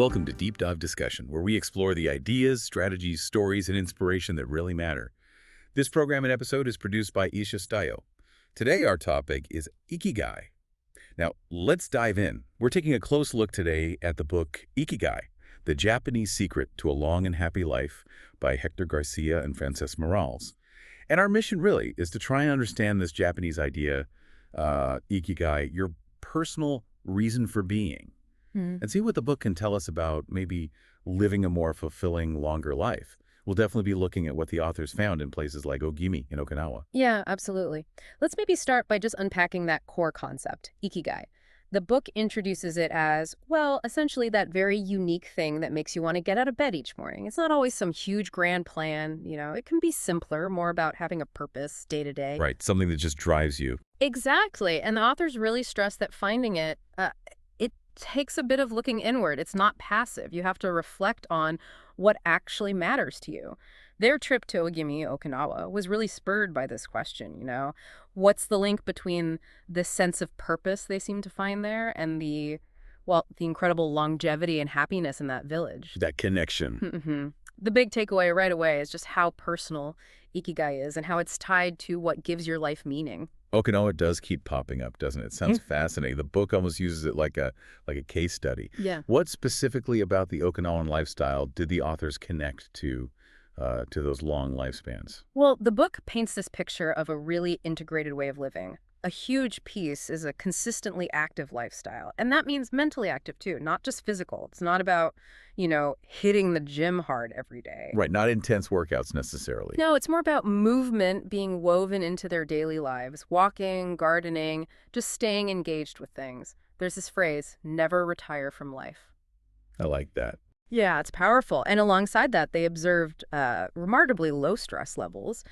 Welcome to Deep Dive Discussion, where we explore the ideas, strategies, stories, and inspiration that really matter. This program and episode is produced by Estayo. Today, our topic is Ikigai. Now, let's dive in. We're taking a close look today at the book Ikigai, The Japanese Secret to a Long and Happy Life by Héctor García and Francesc Miralles. And our mission really is to try and understand this Japanese idea, Ikigai, your personal reason for being, and see what the book can tell us about maybe living a more fulfilling, longer life. We'll definitely be looking at what the authors found in places like Ogimi in Okinawa. Yeah, absolutely. Let's maybe start by just unpacking that core concept, Ikigai. The book introduces it as, well, essentially that very unique thing that makes you want to get out of bed each morning. It's not always some huge grand plan, it can be simpler, more about having a purpose day to day. Right, something that just drives you. Exactly, and the authors really stress that finding it, it takes a bit of looking inward. It's not passive. You have to reflect on what actually matters to you. Their trip to Ogimi, Okinawa, was really spurred by this question, What's the link between the sense of purpose they seem to find there and the incredible longevity and happiness in that village? That connection. The big takeaway right away is just how personal Ikigai is and how it's tied to what gives your life meaning. Okinawa does keep popping up, doesn't it? It sounds fascinating. The book almost uses it like a case study. Yeah. What specifically about the Okinawan lifestyle did the authors connect to those long lifespans? Well, the book paints this picture of a really integrated way of living. A huge piece is a consistently active lifestyle. And that means mentally active, too, not just physical. It's not about, hitting the gym hard every day. Right, not intense workouts necessarily. No, it's more about movement being woven into their daily lives. Walking, gardening, just staying engaged with things. There's this phrase, never retire from life. I like that. Yeah, it's powerful. And alongside that, they observed remarkably low stress levels.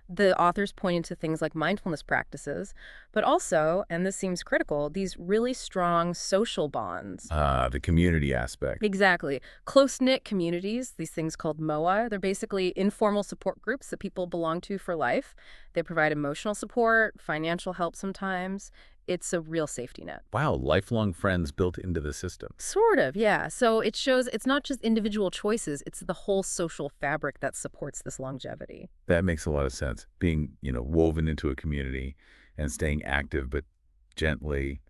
The authors pointed to things like mindfulness practices, but also, and this seems critical, these really strong social bonds. The community aspect. Exactly. Close-knit communities, these things called MOA, they're basically informal support groups that people belong to for life. They provide emotional support, financial help sometimes. It's a real safety net. Wow, lifelong friends built into the system. Sort of, yeah. So it shows it's not just individual choices, it's the whole social fabric that supports this longevity. That makes a lot of sense. Being, woven into a community and staying active, but gently,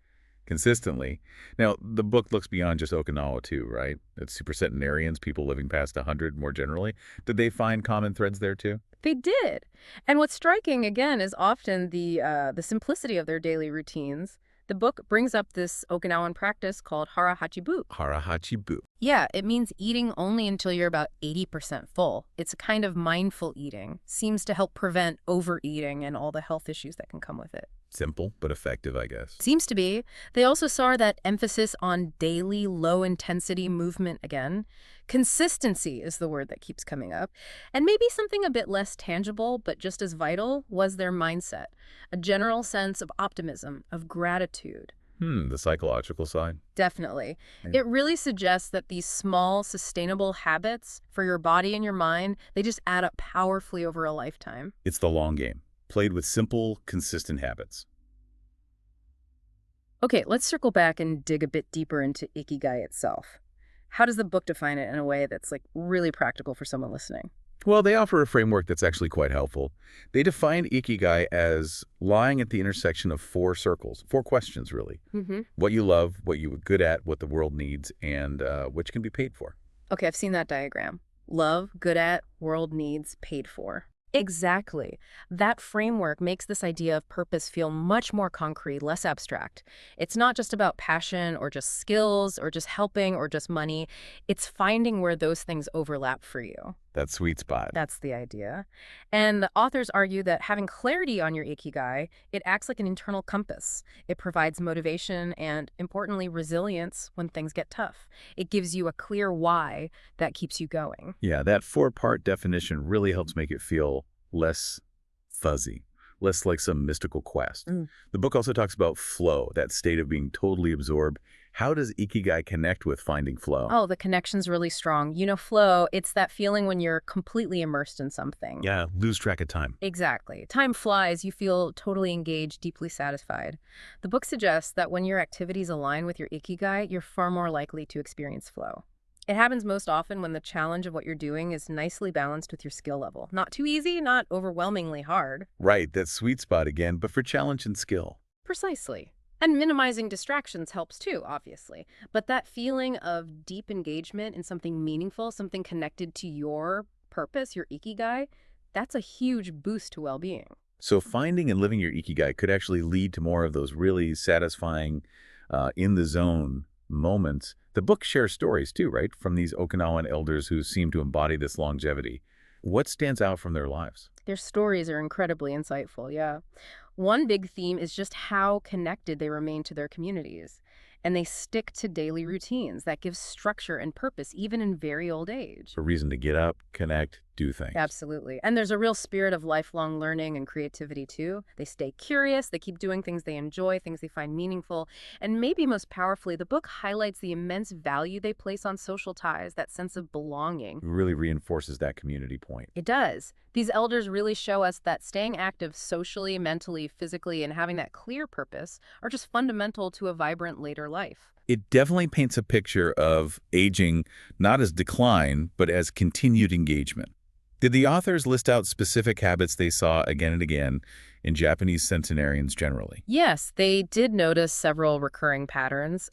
consistently. Now, the book looks beyond just Okinawa too, right? It's supercentenarians, people living past 100 more generally. Did they find common threads there too? They did. And what's striking, again, is often the simplicity of their daily routines. The book brings up this Okinawan practice called hara hachibu. Hara hachibu. Yeah, it means eating only until you're about 80% full. It's a kind of mindful eating. Seems to help prevent overeating and all the health issues that can come with it. Simple, but effective, I guess. Seems to be. They also saw that emphasis on daily, low-intensity movement again. Consistency is the word that keeps coming up. And maybe something a bit less tangible, but just as vital, was their mindset. A general sense of optimism, of gratitude. The psychological side? Definitely. Yeah. It really suggests that these small, sustainable habits for your body and your mind, they just add up powerfully over a lifetime. It's the long game, played with simple, consistent habits. Okay, let's circle back and dig a bit deeper into Ikigai itself. How does the book define it in a way that's really practical for someone listening? Well, they offer a framework that's actually quite helpful. They define Ikigai as lying at the intersection of four circles, four questions, really. What you love, what you're good at, what the world needs, and what you can be paid for. Okay, I've seen that diagram. Love, good at, world needs, paid for. Exactly. That framework makes this idea of purpose feel much more concrete, less abstract. It's not just about passion or just skills or just helping or just money. It's finding where those things overlap for you. That sweet spot. That's the idea. And the authors argue that having clarity on your Ikigai, it acts like an internal compass. It provides motivation and, importantly, resilience when things get tough. It gives you a clear why that keeps you going. Yeah, that four-part definition really helps make it feel less fuzzy, less like some mystical quest. The book also talks about flow, that state of being totally absorbed. How does Ikigai connect with finding flow? Oh, the connection's really strong. Flow, it's that feeling when you're completely immersed in something. Yeah, lose track of time. Exactly. Time flies, you feel totally engaged, deeply satisfied. The book suggests that when your activities align with your Ikigai, you're far more likely to experience flow. It happens most often when the challenge of what you're doing is nicely balanced with your skill level. Not too easy, not overwhelmingly hard. Right, that sweet spot again, but for challenge and skill. Precisely. And minimizing distractions helps too, obviously. But that feeling of deep engagement in something meaningful, something connected to your purpose, your ikigai, that's a huge boost to well-being. So finding and living your Ikigai could actually lead to more of those really satisfying, in-the-zone moments. The book shares stories too, right, from these Okinawan elders who seem to embody this longevity. What stands out from their lives? Their stories are incredibly insightful, yeah. One big theme is just how connected they remain to their communities. And they stick to daily routines that give structure and purpose even in very old age. A reason to get up, connect, do things. Absolutely. And there's a real spirit of lifelong learning and creativity, too. They stay curious, they keep doing things they enjoy, things they find meaningful. And maybe most powerfully, the book highlights the immense value they place on social ties, that sense of belonging. It really reinforces that community point. It does. These elders really show us that staying active socially, mentally, physically, and having that clear purpose are just fundamental to a vibrant later life. It definitely paints a picture of aging not as decline, but as continued engagement. Did the authors list out specific habits they saw again and again in Japanese centenarians generally? Yes, they did notice several recurring patterns.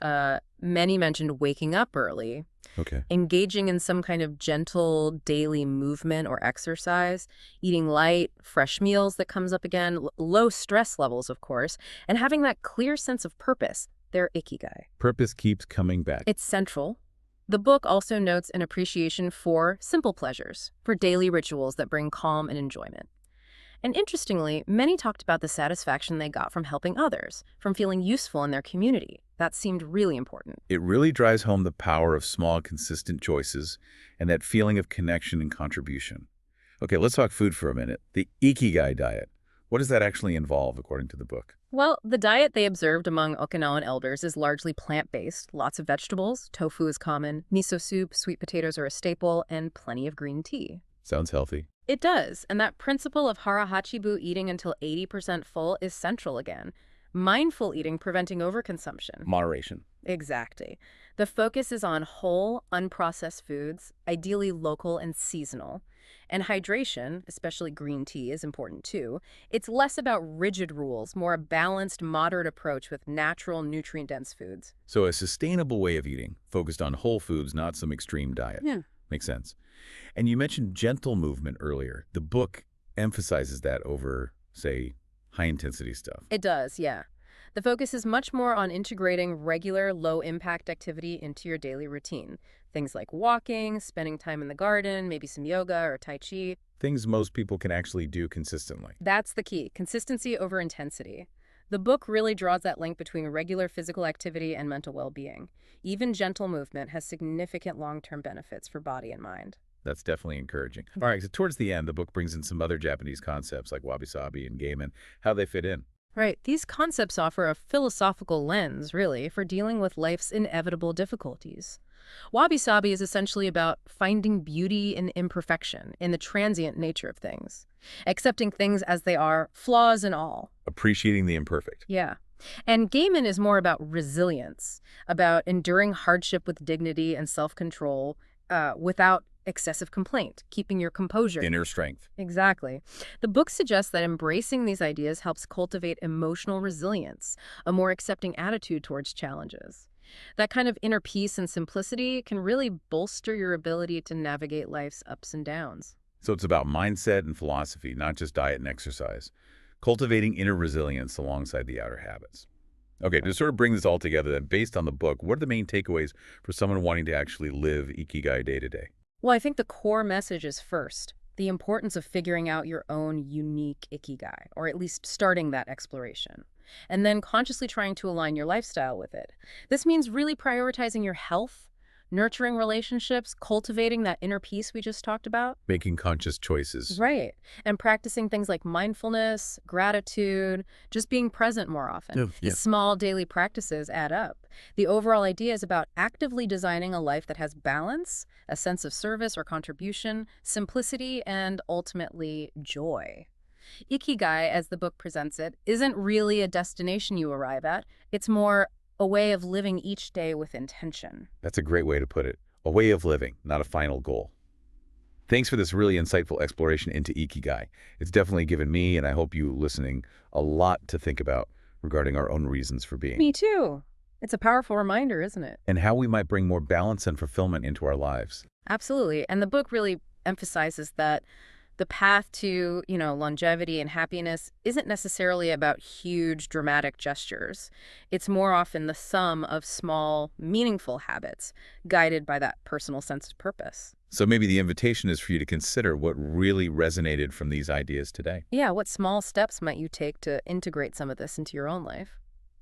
Many mentioned waking up early, Okay. engaging in some kind of gentle daily movement or exercise, eating light, fresh meals that comes up again, low stress levels, of course, and having that clear sense of purpose, their ikigai. Purpose keeps coming back. It's central. The book also notes an appreciation for simple pleasures, for daily rituals that bring calm and enjoyment. And interestingly, many talked about the satisfaction they got from helping others, from feeling useful in their community. That seemed really important. It really drives home the power of small, consistent choices and that feeling of connection and contribution. Okay, let's talk food for a minute. The Ikigai diet. What does that actually involve, according to the book? Well, the diet they observed among Okinawan elders is largely plant-based. Lots of vegetables, tofu is common, miso soup, sweet potatoes are a staple, and plenty of green tea. Sounds healthy. It does, and that principle of harahachibu, eating until 80% full, is central again. Mindful eating preventing overconsumption. Moderation. Exactly. The focus is on whole, unprocessed foods, ideally local and seasonal. And hydration, especially green tea, is important too. It's less about rigid rules, more a balanced, moderate approach with natural, nutrient-dense foods. So a sustainable way of eating, focused on whole foods, not some extreme diet. Yeah. Makes sense. And you mentioned gentle movement earlier. The book emphasizes that over, say, high-intensity stuff. It does, yeah. The focus is much more on integrating regular, low-impact activity into your daily routine. Things like walking, spending time in the garden, maybe some yoga or tai chi. Things most people can actually do consistently. That's the key, consistency over intensity. The book really draws that link between regular physical activity and mental well-being. Even gentle movement has significant long-term benefits for body and mind. That's definitely encouraging. All right, so towards the end, the book brings in some other Japanese concepts like wabi-sabi and gaiman. How they fit in? Right. These concepts offer a philosophical lens, really, for dealing with life's inevitable difficulties. Wabi-sabi is essentially about finding beauty in imperfection, in the transient nature of things. Accepting things as they are, flaws and all. Appreciating the imperfect. Yeah. And gaiman is more about resilience, about enduring hardship with dignity and self-control without excessive complaint, keeping your composure. Inner strength. Exactly. The book suggests that embracing these ideas helps cultivate emotional resilience, a more accepting attitude towards challenges. That kind of inner peace and simplicity can really bolster your ability to navigate life's ups and downs. So it's about mindset and philosophy, not just diet and exercise. Cultivating inner resilience alongside the outer habits. Okay, to sort of bring this all together, then, based on the book, what are the main takeaways for someone wanting to actually live Ikigai day to day? Well, I think the core message is first, the importance of figuring out your own unique Ikigai, or at least starting that exploration, and then consciously trying to align your lifestyle with it. This means really prioritizing your health, nurturing relationships, cultivating that inner peace we just talked about. Making conscious choices. Right. And practicing things like mindfulness, gratitude, just being present more often. Yeah. These small daily practices add up. The overall idea is about actively designing a life that has balance, a sense of service or contribution, simplicity, and ultimately joy. Ikigai, as the book presents it, isn't really a destination you arrive at. It's more a way of living each day with intention. That's a great way to put it. a way of living, not a final goal. Thanks for this really insightful exploration into Ikigai. It's definitely given me, and I hope you listening, a lot to think about regarding our own reasons for being. Me too. It's a powerful reminder, isn't it? And how we might bring more balance and fulfillment into our lives. Absolutely. And the book really emphasizes that the path to, longevity and happiness isn't necessarily about huge, dramatic gestures. It's more often the sum of small, meaningful habits guided by that personal sense of purpose. So maybe the invitation is for you to consider what really resonated from these ideas today. Yeah, what small steps might you take to integrate some of this into your own life?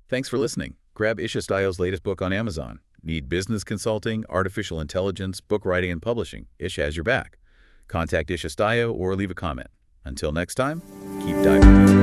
Thanks for listening. Grab Estayo's latest book on Amazon. Need business consulting, artificial intelligence, book writing, and publishing? Ish has your back. Contact Estayo or leave a comment. Until next time, keep diving.